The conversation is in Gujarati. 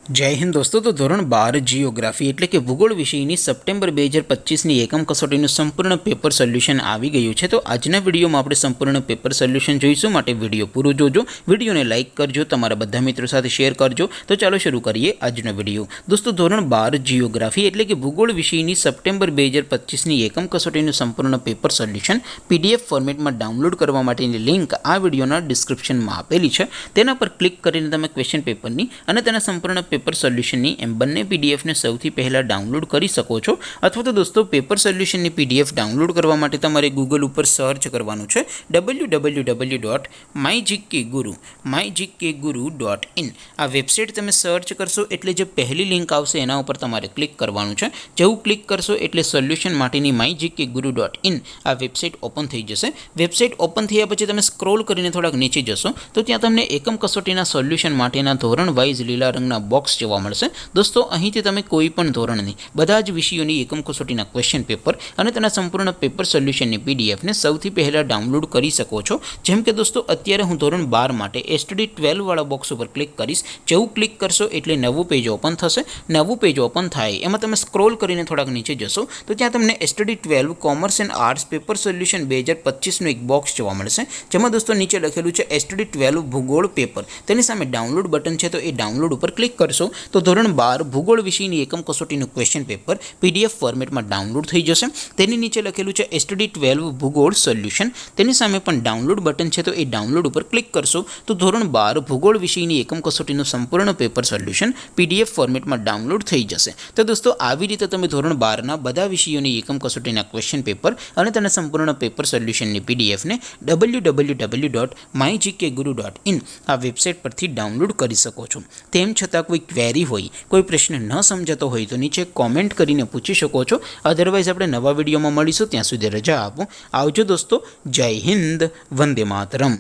जय हिंद दोस्तों। तो धोरण 12 जियोग्राफी એટલે કે ભૂગોળ વિષયની સપ્ટેમ્બર 2025ની એકમ કસોટીનું સંપૂર્ણ પેપર સોલ્યુશન આવી ગયું છે। તો આજના વિડીયોમાં આપણે સંપૂર્ણ પેપર સોલ્યુશન જોઈશું, માટે વિડીયો પૂરો જોજો, વિડીયોને લાઇક કરજો, તમારા બધા મિત્રો સાથે શેર કરજો। તો ચાલો શરૂ કરીએ આજનો વિડીયો। દોસ્તો ધોરણ 12 जियोग्राफी એટલે કે ભૂગોળ વિષયની સપ્ટેમ્બર 2025ની એકમ કસોટીનું સંપૂર્ણ પેપર સોલ્યુશન પીડીએફ ફોર્મેટમાં ડાઉનલોડ કરવા માટેની લિંક આ વિડીયોના ડિસ્ક્રિપ્શનમાં આપેલી છે। તેના પર ક્લિક કરીને તમે ક્વેશ્ચન પેપરની અને તેના સંપૂર્ણ पेपर सोल्यूशन एम बने पीडीएफ ने सौथी पहला डाउनलॉड कर सको छो। अथवा तो दोस्तों पेपर सोल्यूशन ने पीडीएफ डाउनलॉड करवा माटे तमारे गूगल पर सर्च करवानुं छे www.mygkguru.in। आ वेबसाइट तमे सर्च करशो एटले जे पहली लिंक आवशे एना उपर तमारे क्लिक करवानुं छे। जेवुं क्लिक करशो एटले सोल्यूशन माटेनी mygkguru.in आ वेबसाइट ओपन थई जशे। वेबसाइट ओपन थया पछी तमे स्क्रॉल करीने थोड़ाक नीचे जशो तो त्यां तमने एकम कसोटीना सोल्यूशन माटेना धोरण वाइज लीला रंगना बॉक्स જોવા મળશે। દોસ્તો અહીંથી તમે કોઈ પણ ધોરણની બધા જ વિષયોની એકમ કસોટીના ક્વેશ્ચન પેપર અને તેના સંપૂર્ણ પેપર સોલ્યુશનની પીડીએફને સૌથી પહેલા ડાઉનલોડ કરી શકો છો। જેમ કે દોસ્તો અત્યારે હું ધોરણ 12 માટે એસટીડી 12 વાળા બોક્સ ઉપર ક્લિક કરીશ। જેવું ક્લિક કરશો એટલે નવું પેજ ઓપન થશે। નવું પેજ ઓપન થાય એમાં તમે સ્ક્રોલ કરીને થોડાક નીચે જશો તો ત્યાં તમને STD 12 commerce and arts paper solution 2025નું એક બોક્સ જોવા મળશે। જેમાં દોસ્તો નીચે લખેલું છે એસટીડી 12 ભૂગોળ પેપર, તેની સામે ડાઉનલોડ બટન છે તો એ ડાઉનલોડ ઉપર ક્લિક કરશો तो ધોરણ 12 ભૂગોળ વિષયની એકમ કસોટીનું ક્વેશ્ચન પેપર પીડીએફ ફોર્મેટમાં ડાઉનલોડ થઈ જશે। તેની નીચે લખેલું છે એસટીડી 12 ભૂગોળ સોલ્યુશન, તેની સામે પણ ડાઉનલોડ બટન છે તો એ ડાઉનલોડ ઉપર ક્લિક કરશો તો ધોરણ 12 ભૂગોળ વિષયની એકમ કસોટીનું સંપૂર્ણ પેપર સોલ્યુશન પીડીએફ ફોર્મેટમાં ડાઉનલોડ થઈ જશે। તો દોસ્તો આવી રીતે તમે ધોરણ 12ના બધા વિષયોની એકમ કસોટીના ક્વેશ્ચન પેપર અને તેના સંપૂર્ણ પેપર સોલ્યુશનની પીડીએફને www.mygkguru.in આ વેબસાઇટ પરથી ડાઉનલોડ કરી શકો છો। તેમ છતાં કોઈ क्वेरी होय, कोई प्रश्न न समझातो होय तो नीचे कॉमेंट करीने पूछी शको छो। अदरवाइज आपणे नवा विडियोमां मळीशुं, त्यां सुधी रजा आपो। आवजो दोस्तों। जय हिंद, वंदे मातरम।